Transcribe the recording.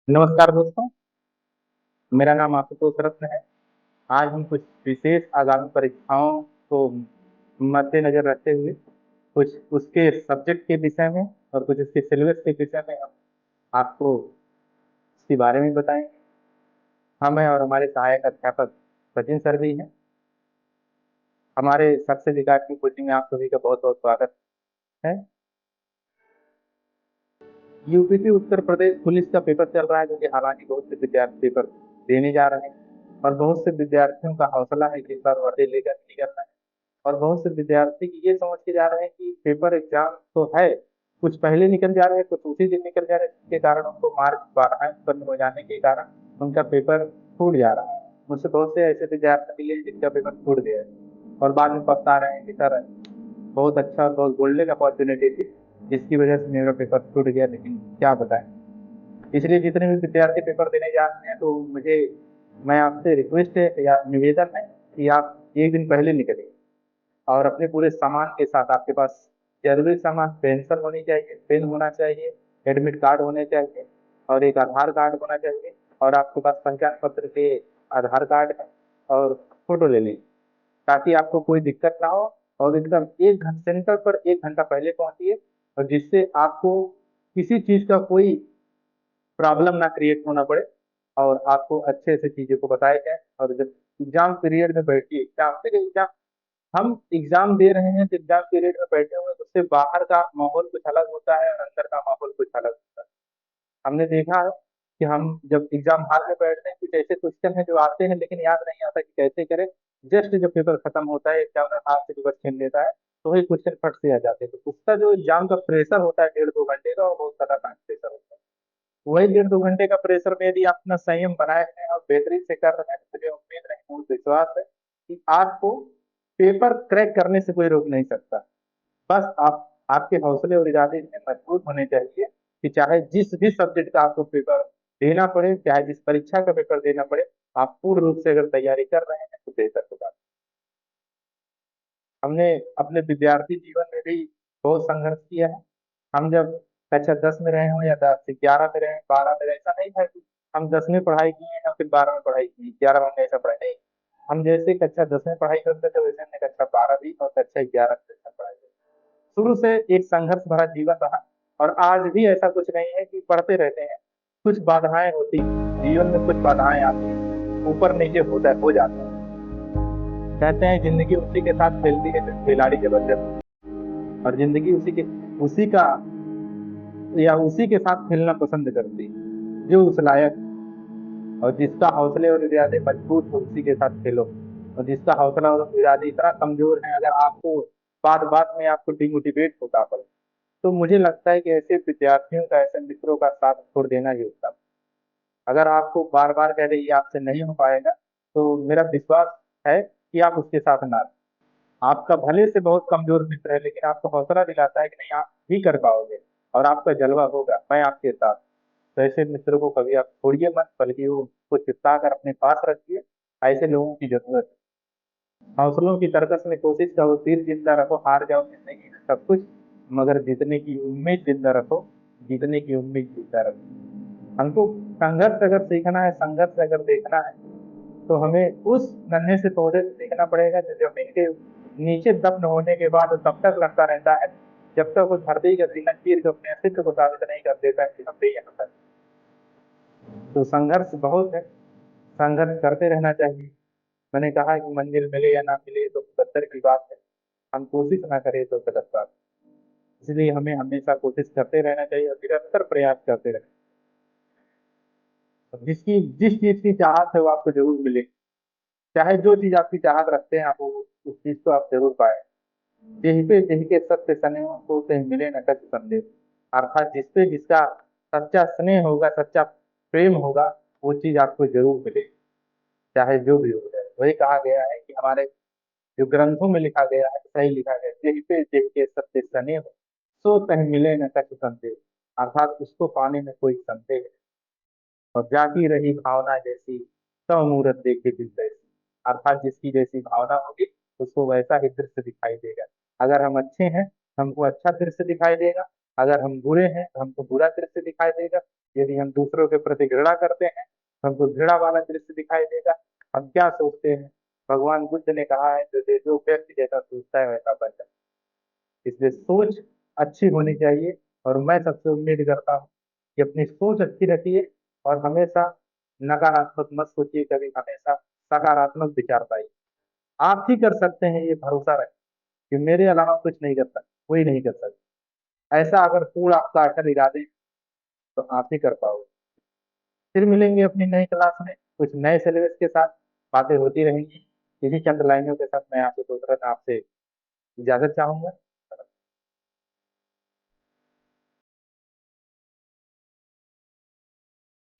नमस्कार दोस्तों, मेरा नाम आशुतोष रत्न है। आज हम कुछ विशेष आगामी परीक्षाओं को मद्देनजर रखते हुए कुछ उसके सब्जेक्ट के विषय में और कुछ उसके सिलेबस के विषय में हम आपको इसके बारे में बताएंगे। हम हैं और हमारे सहायक अध्यापक सचिन सर भी हैं। हमारे सबसे विकास की कोचिंग में आप सभी का बहुत बहुत स्वागत है। यूपीपी उत्तर प्रदेश पुलिस का पेपर चल रहा है, जो कि हालांकि बहुत से विद्यार्थी पेपर देने जा रहे हैं और बहुत से विद्यार्थियों का हौसला है कि इस बार वर्दी लेकर नहीं करना है। और बहुत से विद्यार्थी ये समझ के जा रहे हैं कि पेपर एग्जाम तो है, कुछ पहले निकल जा रहे हैं, कुछ उसी दिन निकल जा रहे हैं, जिसके कारण उनको मार्क्स बारह उत्पन्न हो जाने के कारण उनका पेपर छूट जा रहा है। मुझसे बहुत से ऐसे विद्यार्थी मिले जिनका पेपर छूट गया है और बाद में पछता रहे हैं कि सर बहुत अच्छा और बहुत गोल्डन अपॉर्चुनिटी थी, जिसकी वजह से मेरा पेपर छूट गया, लेकिन क्या बताएं। इसलिए जितने भी विद्यार्थी पेपर देने जा रहे हैं, तो मैं आपसे रिक्वेस्ट है या निवेदन है कि आप एक दिन पहले निकलिए और अपने पूरे सामान के साथ, आपके पास जरूरी सामान पेंसिल होनी चाहिए, पेन होना चाहिए, एडमिट कार्ड होने चाहिए और एक आधार कार्ड होना चाहिए और आपके पास पहचान पत्र के आधार कार्ड है और फोटो ले लीजिए, ताकि आपको कोई दिक्कत ना हो। और एकदम एक घंटे सेंटर पर 1 घंटा पहले पहुंचिए, और जिससे आपको किसी चीज का कोई प्रॉब्लम ना क्रिएट होना पड़े और आपको अच्छे से चीजों को बताया जाए। और जब एग्जाम पीरियड में बैठिए, एग्जाम हम एग्जाम दे रहे हैं, तो एग्जाम पीरियड में बैठे हुए हैं, तो उससे बाहर का माहौल कुछ अलग होता है और अंदर का माहौल कुछ अलग होता है। हमने देखा है कि हम जब एग्जाम हॉल में बैठते हैं, कुछ ऐसे क्वेश्चन है जो आते हैं लेकिन याद नहीं आता कि कैसे करें। जस्ट जब पेपर खत्म होता है, एग्जामिनर हाथ से पेपर छीन लेता है, तो वही क्वेश्चन फट से आ जाते हैं। तो उसका जो एग्जाम का प्रेशर होता है 1.5-2 घंटे का, वो बहुत खतरनाक प्रेशर होता है। वही 1.5-2 घंटे का प्रेशर में यदि आप अपना संयम बनाए हैं और बेहतरीन से कर रहे हैं, तो मुझे उम्मीद नहीं, मुझे विश्वास है कि आपको पेपर क्रैक करने से कोई रोक नहीं सकता। बस आपके हौसले और इरादे इतने मजबूत होने चाहिए कि चाहे जिस भी सब्जेक्ट का आपको पेपर देना पड़े, चाहे जिस परीक्षा का पेपर देना पड़े, आप पूर्ण रूप से अगर तैयारी कर रहे हैं तो बेहतर होगा। हमने अपने विद्यार्थी जीवन में भी बहुत संघर्ष किया है। हम जब कक्षा 10 में रहे हों या 10 से 11 में रहे, 12 में रहे, ऐसा नहीं था कि हम 10 में पढ़ाई किए या फिर 12 में पढ़ाई की, 11 में हमने ऐसा पढ़ाई नहीं। हम जैसे कक्षा 10 में पढ़ाई करते थे, वैसे हमने कक्षा 12 भी और कक्षा 11 में पढ़ाई की। शुरू से एक संघर्ष भरा जीवन रहा और आज भी ऐसा कुछ नहीं है कि पढ़ते रहते हैं। कुछ बाधाएं होती हैं जीवन में, कुछ बाधाएं आती हैं, ऊपर नीचे होता है, हो जाता है। कहते हैं जिंदगी उसी के साथ खेलती है जो खिलाड़ी जबरदस्त, और जिंदगी उसी का या उसी के साथ खेलना पसंद करती है जो उस लायक है। और जिसका हौसले और इरादे मजबूत हो, उसी के साथ खेलो। और जिसका हौसला और इरादे इतना कमजोर है, अगर आपको बात बात में आपको डिमोटिवेट होता पड़े, तो मुझे लगता है कि ऐसे विद्यार्थियों का, ऐसे मित्रों का साथ छोड़ देना ही होता है। अगर आपको बार बार कह रहे ये आपसे नहीं हो पाएगा, तो मेरा विश्वास है कि आप उसके साथ ना रहें। आपका भले से बहुत कमजोर मित्र है, लेकिन आपको हौसला दिलाता है कि नहीं, आप भी कर पाओगे और आपका जलवा होगा, मैं आपके साथ। तो ऐसे मित्रों को कभी आप छोड़िए मत, बल्कि वो कुछ चिपका कर अपने पास रखिए। ऐसे लोगों की जरूरत है। हौसलों की तरकस में कोशिश करो, तीर जिंदा रखो, हार जाओ जिंदगी में सब कुछ, मगर जीतने की उम्मीद जिंदा रखो, जीतने की उम्मीद जिंदा रखो। हमको संघर्ष अगर सीखना है, संघर्ष अगर देखना है, तो हमें उस नन्हे से पौधे से सीखना पड़ेगा जो जमीन के नीचे दफन होने के बाद तब तक लगता रहता है, जब तक वो धरती का सीना चीर के अपने अस्तित्व को साबित नहीं कर देता है कि हम भी यहाँ पर। तो संघर्ष बहुत है, संघर्ष करते रहना चाहिए। मैंने कहा कि मंजिल मिले या ना मिले तो मुकद्दर की बात है, हम कोशिश ना करें तो गलत बात है। इसलिए हमें हमेशा कोशिश करते रहना चाहिए और निरंतर प्रयास करते रहना। जिस चीज की चाहत है वो आपको जरूर मिलेगी। चाहे जो चीज आपकी चाहत रखते हैं, आप उस चीज को आप जरूर पाए। जेहि पे जेहि के सत्य स्नेह को कहीं मिले न कछ संदेह। अर्थात जिस पे जिसका सच्चा स्नेह होगा, सच्चा प्रेम होगा, वो चीज आपको जरूर मिलेगी, चाहे जो भी हो जाए। वही कहा गया है कि हमारे जो ग्रंथों में लिखा गया है, सही लिखा गया है, जेहि पे जेहि के सत्य स्नेह हो, सो कहीं मिले न कछ संदेह। अर्थात उसको पाने में कोई संदेह नहीं। और जाती रही भावना जैसी, सब मूरत देखे दिल जैसी। अर्थात जिसकी जैसी भावना होगी, उसको वैसा ही दृश्य दिखाई देगा। अगर हम अच्छे हैं, हमको अच्छा दृश्य दिखाई देगा। अगर हम बुरे हैं तो हमको बुरा दृश्य दिखाई देगा। यदि हम दूसरों के प्रति घृणा करते हैं तो हमको घृणा वाला दृश्य दिखाई देगा। हम क्या सोचते हैं, भगवान बुद्ध ने कहा है, जो व्यक्ति जैसा सोचता है वैसा बनता है। इसलिए सोच अच्छी होनी चाहिए। और मैं सबसे उम्मीद करता हूँ कि अपनी सोच अच्छी रखिए और हमेशा नकारात्मक मत सोचिए, कभी हमेशा सकारात्मक विचार पाइए। आप ही कर सकते हैं, ये भरोसा रखें कि मेरे अलावा कुछ नहीं कर सकता, कोई नहीं कर सकता। ऐसा अगर पूर्ण आपका अटल इरादे हैं, तो आप ही कर पाओगे। फिर मिलेंगे अपनी नई क्लास में कुछ नए सिलेबस के साथ। बातें होती रहेंगी। इसी चंद लाइनों के साथ मैं आपसे इजाजत चाहूंगा।